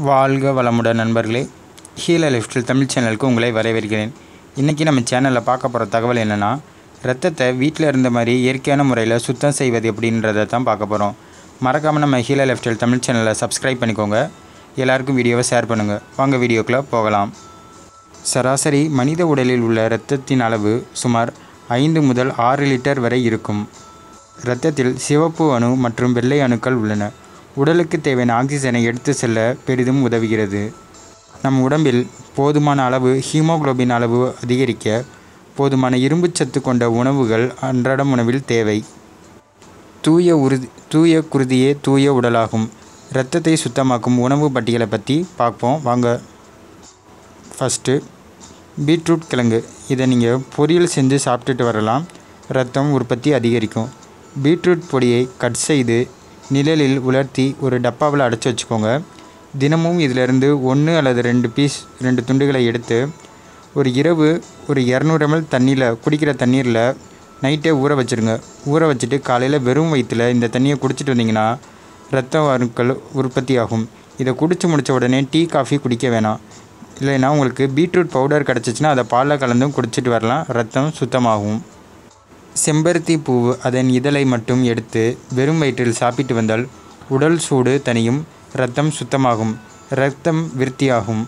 வாழ்க வளமுடன் நண்பர்களே, ஹீல் லைஃப்ஸ்டைல் தமிழ் சேனலுக்கு உங்களை வரவேற்கிறேன். இன்றைக்கி நம்ம சேனலில் பார்க்க போகிற தகவல் என்னென்னா, ரத்தத்தை வீட்டில் இருந்த மாதிரி இயற்கையான முறையில் சுத்தம் செய்வது எப்படின்றத தான் பார்க்க போகிறோம். மறக்காமல் நம்ம ஹீல் லைஃப்ஸ்டைல் தமிழ் சேனலை சப்ஸ்கிரைப் பண்ணிக்கோங்க. எல்லாருக்கும் வீடியோவை ஷேர் பண்ணுங்கள். வாங்க வீடியோக்குள்ளே போகலாம். சராசரி மனித உடலில் உள்ள இரத்தத்தின் அளவு சுமார் 5 முதல் 6 லிட்டர் வரை இருக்கும். இரத்தத்தில் சிவப்பு அணு மற்றும் வெள்ளை அணுக்கள் உள்ளன. உடலுக்கு தேவையான ஆக்சிஜனை எடுத்து செல்ல பெரிதும் உதவுகிறது. நம் உடம்பில் போதுமான அளவு ஹீமோகுளோபின் அளவு அதிகரிக்க போதுமான இரும்புச்சத்து கொண்ட உணவுகள் அன்றாடம் உணவில் தேவை. தூய குருதியே தூய உடலாகும். இரத்தத்தை சுத்தமாக்கும் உணவு பட்டியலை பற்றி பார்ப்போம் வாங்க. ஃபஸ்ட்டு, பீட்ரூட் கிழங்கு. இதை நீங்கள் பொரியல் செஞ்சு சாப்பிட்டுட்டு வரலாம். இரத்தம் உற்பத்தி அதிகரிக்கும். பீட்ரூட் பொடியை கட் செய்து நிழலில் உலர்த்தி ஒரு டப்பாவில் அடைச்சி வச்சுக்கோங்க. தினமும் இதிலிருந்து 1 அல்லது 2 துண்டுகளை எடுத்து ஒரு இரவு ஒரு 200 ml குடிக்கிற தண்ணீரில் நைட்டே ஊற வச்சுருங்க. ஊற வச்சுட்டு காலையில் வெறும் வயிற்றில் இந்த தண்ணியை குடிச்சிட்டு வந்தீங்கன்னா இரத்த அணுக்கள் உற்பத்தி ஆகும். இதை குடித்து முடித்த உடனே டீ காஃபி குடிக்க வேணாம். இல்லைன்னா உங்களுக்கு பீட்ரூட் பவுடர் கிடச்சிச்சின்னா அதை பாலில் கலந்தும் குடிச்சிட்டு வரலாம். இரத்தம் சுத்தமாகும். செம்பருத்தி பூவு அதன் இதழை மட்டும் எடுத்து வெறும் வயிற்றில் சாப்பிட்டு வந்தால் உடல் சூடு தனியும், இரத்தம் சுத்தமாகும், இரத்தம் விருத்தியாகும்.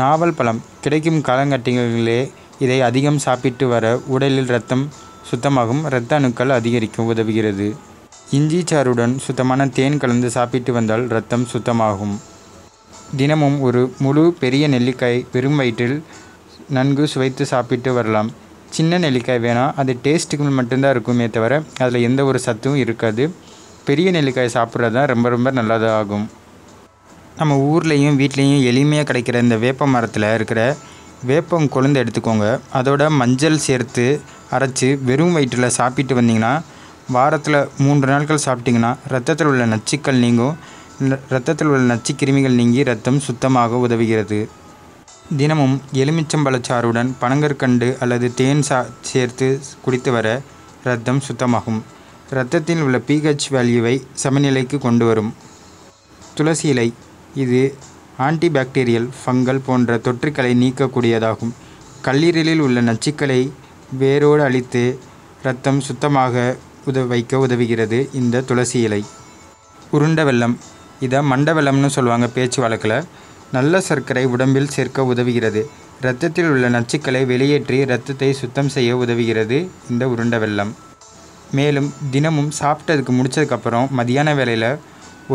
நாவல் பழம் கிடைக்கும் காலகட்டங்களிலே இதை அதிகம் சாப்பிட்டு வர உடலில் இரத்தம் சுத்தமாகும், இரத்த அணுக்கள் அதிகரிக்க உதவுகிறது. இஞ்சி சாறுடன் சுத்தமான தேன் கலந்து சாப்பிட்டு வந்தால் இரத்தம் சுத்தமாகும். தினமும் ஒரு முழு பெரிய நெல்லிக்காய் வெறும் வயிற்றில் நன்கு சுவைத்து சாப்பிட்டு வரலாம். சின்ன நெல்லிக்காய் வேணாம், அது டேஸ்ட்டுக்கு மட்டும்தான் இருக்குமே தவிர அதில் எந்த ஒரு சத்தும் இருக்காது. பெரிய நெல்லிக்காய் சாப்பிட்றது தான் ரொம்ப நல்லதாகும். நம்ம ஊர்லேயும் வீட்லேயும் எளிமையாக கிடைக்கிற இந்த வேப்ப மரத்தில் இருக்கிற வேப்பம் கொழுந்து எடுத்துக்கோங்க. அதோட மஞ்சள் சேர்த்து அரைச்சி வெறும் வயிற்றில் சாப்பிட்டு வந்தீங்கன்னா வாரத்தில் 3 நாட்கள் சாப்பிட்டிங்கன்னா இரத்தத்தில் உள்ள நச்சுக்கள் நீங்கும். இரத்தத்தில் உள்ள நச்சு கிருமிகள் நீங்கி இரத்தம் சுத்தமாக உதவுகிறது. தினமும் எலுமிச்சம்பழச்சாறுடன் பனங்கற்கண்டு அல்லது தேன் சேர்த்து குடித்து வர இரத்தம் சுத்தமாகும். இரத்தத்தில் உள்ள pH வேல்யூவை சமநிலைக்கு கொண்டு வரும். துளசி இலை. இது ஆன்டிபாக்டீரியல், ஃபங்கல் போன்ற தொற்றுக்களை நீக்கக்கூடியதாகும். கல்லீரலில் உள்ள நச்சுக்களை வேரோடு அழித்து இரத்தம் சுத்தமாக வைக்க உதவுகிறது இந்த துளசி இலை. உருண்ட வெல்லம். இதை மண்ட வெல்லம்னு சொல்லுவாங்க பேச்சு வழக்கில். நல்ல சர்க்கரை உடம்பில் சேர்க்க உதவுகிறது. இரத்தத்தில் உள்ள நச்சுக்களை வெளியேற்றி இரத்தத்தை சுத்தம் செய்ய உதவுகிறது இந்த உருண்ட வெல்லம். மேலும் தினமும் சாப்பிட்டதுக்கு முடிச்சதுக்கப்புறம் மதியான வேளையில்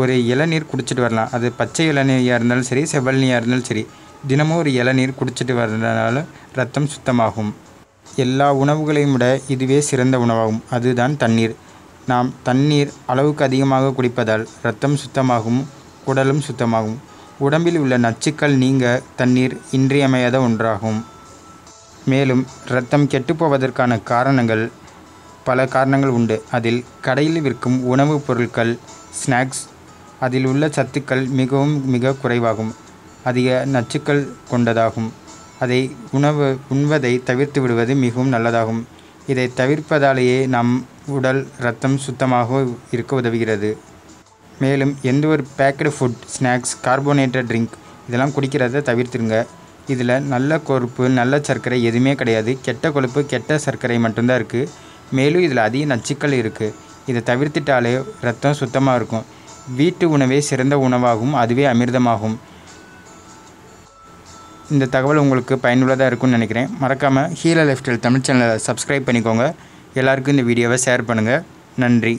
ஒரு இளநீர் குடிச்சிட்டு வரலாம். அது பச்சை இளநீராக இருந்தாலும் சரி, செவ்வழனியாக இருந்தாலும் சரி, தினமும் ஒரு இளநீர் குடிச்சிட்டு வர்றதுனால இரத்தம் சுத்தமாகும். எல்லா உணவுகளையும் விட இதுவே சிறந்த உணவாகும். அதுதான் தண்ணீர். நாம் தண்ணீர் அளவுக்கு அதிகமாக குடிப்பதால் இரத்தம் சுத்தமாகும், உடலும் சுத்தமாகும். உடம்பில் உள்ள நச்சுக்கள் நீங்க தண்ணீர் இன்றியமையாத ஒன்றாகும். மேலும் இரத்தம் கெட்டுப்போவதற்கான பல காரணங்கள் உண்டு. அதில் கடையில் விற்கும் உணவுப் பொருட்கள், ஸ்நாக்ஸ், அதில் உள்ள சத்துக்கள் மிக குறைவாகும், அதிக நச்சுக்கள் கொண்டதாகும். அதை உண்வதை தவிர்த்து விடுவது மிகவும் நல்லதாகும். இதை தவிர்ப்பதாலேயே நம் உடல் இரத்தம் சுத்தமாக இருக்க உதவுகிறது. மேலும் எந்த ஒரு packed food, snacks, carbonated drink இதெல்லாம் குடிக்கிறத தவிர்த்துருங்க. இதில் நல்ல கொழுப்பு, நல்ல சர்க்கரை எதுவுமே கிடையாது. கெட்ட கொழுப்பு, கெட்ட சர்க்கரை மட்டும்தான் இருக்குது. மேலும் இதில் அதிக நச்சுக்கள் இருக்குது. இதை தவிர்த்துட்டாலே இரத்தம் சுத்தமாக இருக்கும். வீட்டு உணவே சிறந்த உணவாகும், அதுவே அமிர்தமாகும். இந்த தகவல் உங்களுக்கு பயனுள்ளதாக இருக்கும்னு நினைக்கிறேன். மறக்காமல் ஹீல் லைஃப்ஸ்டைல் தமிழ் சேனலை சப்ஸ்கிரைப் பண்ணிக்கோங்க. எல்லாருக்கும் இந்த வீடியோவை ஷேர் பண்ணுங்கள். நன்றி.